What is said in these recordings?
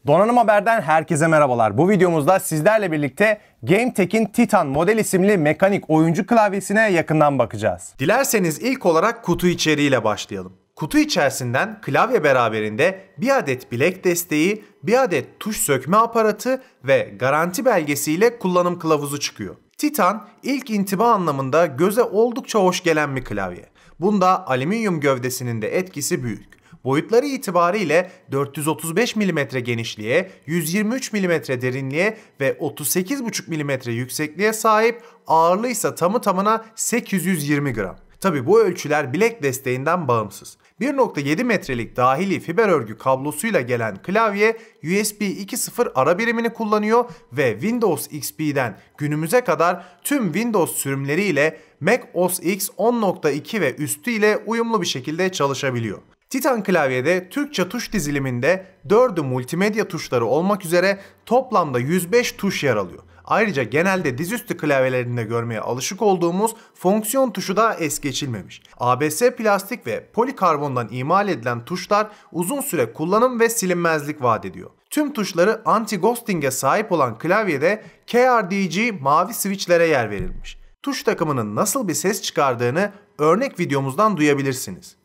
Donanım Haber'den herkese merhabalar. Bu videomuzda sizlerle birlikte GameTek'in Titan model isimli mekanik oyuncu klavyesine yakından bakacağız. Dilerseniz ilk olarak kutu içeriğiyle başlayalım. Kutu içerisinden klavye beraberinde bir adet bilek desteği, bir adet tuş sökme aparatı ve garanti belgesiyle kullanım kılavuzu çıkıyor. Titan ilk intiba anlamında göze oldukça hoş gelen bir klavye. Bunda alüminyum gövdesinin de etkisi büyük. Boyutları itibariyle 435 mm genişliğe, 123 mm derinliğe ve 38,5 mm yüksekliğe sahip, ağırlığı ise tamı tamına 820 gram. Tabi bu ölçüler bilek desteğinden bağımsız. 1.7 metrelik dahili fiber örgü kablosuyla gelen klavye USB 2.0 ara birimini kullanıyor ve Windows XP'den günümüze kadar tüm Windows sürümleriyle Mac OS X 10.2 ve üstü ile uyumlu bir şekilde çalışabiliyor. Titan klavyede Türkçe tuş diziliminde 4'ü multimedya tuşları olmak üzere toplamda 105 tuş yer alıyor. Ayrıca genelde dizüstü klavyelerinde görmeye alışık olduğumuz fonksiyon tuşu da es geçilmemiş. ABS plastik ve polikarbondan imal edilen tuşlar uzun süre kullanım ve silinmezlik vaat ediyor. Tüm tuşları anti-ghosting'e sahip olan klavyede KRDG mavi switchlere yer verilmiş. Tuş takımının nasıl bir ses çıkardığını örnek videomuzdan duyabilirsiniz.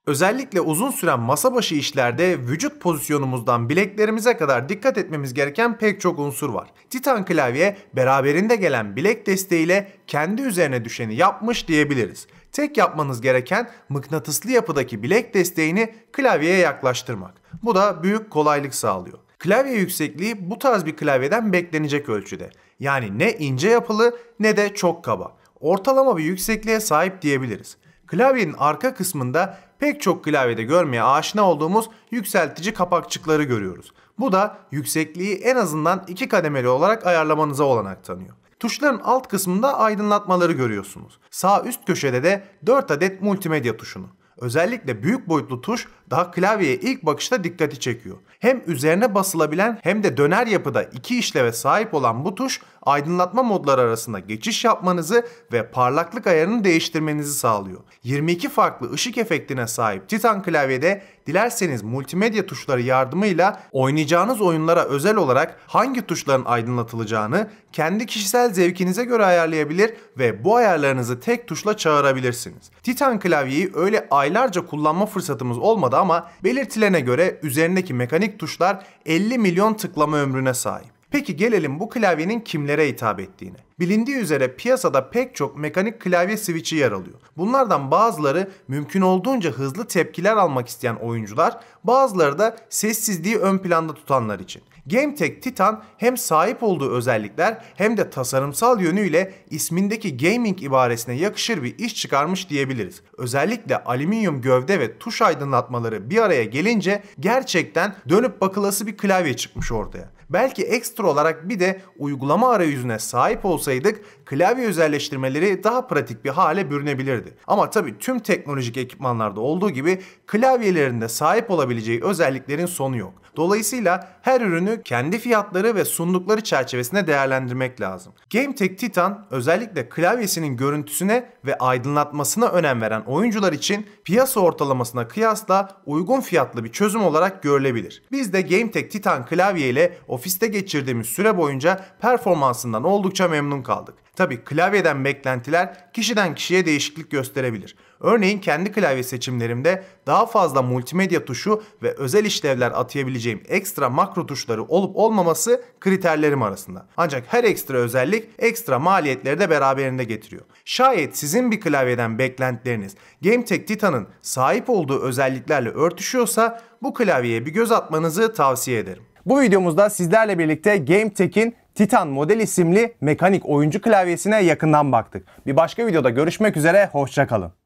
Özellikle uzun süren masa başı işlerde vücut pozisyonumuzdan bileklerimize kadar dikkat etmemiz gereken pek çok unsur var. Titan klavye beraberinde gelen bilek desteğiyle kendi üzerine düşeni yapmış diyebiliriz. Tek yapmanız gereken mıknatıslı yapıdaki bilek desteğini klavyeye yaklaştırmak. Bu da büyük kolaylık sağlıyor. Klavye yüksekliği bu tarz bir klavyeden beklenecek ölçüde. Yani ne ince yapılı ne de çok kaba. Ortalama bir yüksekliğe sahip diyebiliriz. Klavyenin arka kısmında pek çok klavyede görmeye aşina olduğumuz yükseltici kapakçıkları görüyoruz. Bu da yüksekliği en azından 2 kademeli olarak ayarlamanıza olanak tanıyor. Tuşların alt kısmında aydınlatmaları görüyorsunuz. Sağ üst köşede de 4 adet multimedya tuşunu. Özellikle büyük boyutlu tuş daha klavyeye ilk bakışta dikkati çekiyor. Hem üzerine basılabilen hem de döner yapıda iki işleve sahip olan bu tuş aydınlatma modları arasında geçiş yapmanızı ve parlaklık ayarını değiştirmenizi sağlıyor. 22 farklı ışık efektine sahip Titan klavyede dilerseniz multimedya tuşları yardımıyla oynayacağınız oyunlara özel olarak hangi tuşların aydınlatılacağını kendi kişisel zevkinize göre ayarlayabilir ve bu ayarlarınızı tek tuşla çağırabilirsiniz. Titan klavyeyi öyle aylarca kullanma fırsatımız olmadı ama belirtilene göre üzerindeki mekanik tuşlar 50 milyon tıklama ömrüne sahip. Peki gelelim bu klavyenin kimlere hitap ettiğine. Bilindiği üzere piyasada pek çok mekanik klavye switch'i yer alıyor. Bunlardan bazıları mümkün olduğunca hızlı tepkiler almak isteyen oyuncular, bazıları da sessizliği ön planda tutanlar için. GameTek Titan hem sahip olduğu özellikler hem de tasarımsal yönüyle ismindeki gaming ibaresine yakışır bir iş çıkarmış diyebiliriz. Özellikle alüminyum gövde ve tuş aydınlatmaları bir araya gelince gerçekten dönüp bakılası bir klavye çıkmış ortaya. Belki ekstra olarak bir de uygulama arayüzüne sahip olsaydık klavye özelleştirmeleri daha pratik bir hale bürünebilirdi. Ama tabii tüm teknolojik ekipmanlarda olduğu gibi klavyelerinde sahip olabileceği özelliklerin sonu yok. Dolayısıyla her ürünü kendi fiyatları ve sundukları çerçevesinde değerlendirmek lazım. GameTek Titan özellikle klavyesinin görüntüsüne ve aydınlatmasına önem veren oyuncular için piyasa ortalamasına kıyasla uygun fiyatlı bir çözüm olarak görülebilir. Biz de GameTek Titan klavye ile ofiste geçirdiğimiz süre boyunca performansından oldukça memnun kaldık. Tabii klavyeden beklentiler kişiden kişiye değişiklik gösterebilir. Örneğin kendi klavye seçimlerimde daha fazla multimedya tuşu ve özel işlevler atayabileceğim ekstra makro tuşları olup olmaması kriterlerim arasında. Ancak her ekstra özellik ekstra maliyetleri de beraberinde getiriyor. Şayet sizin bir klavyeden beklentileriniz GameTek Titan'ın sahip olduğu özelliklerle örtüşüyorsa bu klavyeye bir göz atmanızı tavsiye ederim. Bu videomuzda sizlerle birlikte GameTek'in Titan model isimli mekanik oyuncu klavyesine yakından baktık. Bir başka videoda görüşmek üzere, hoşça kalın.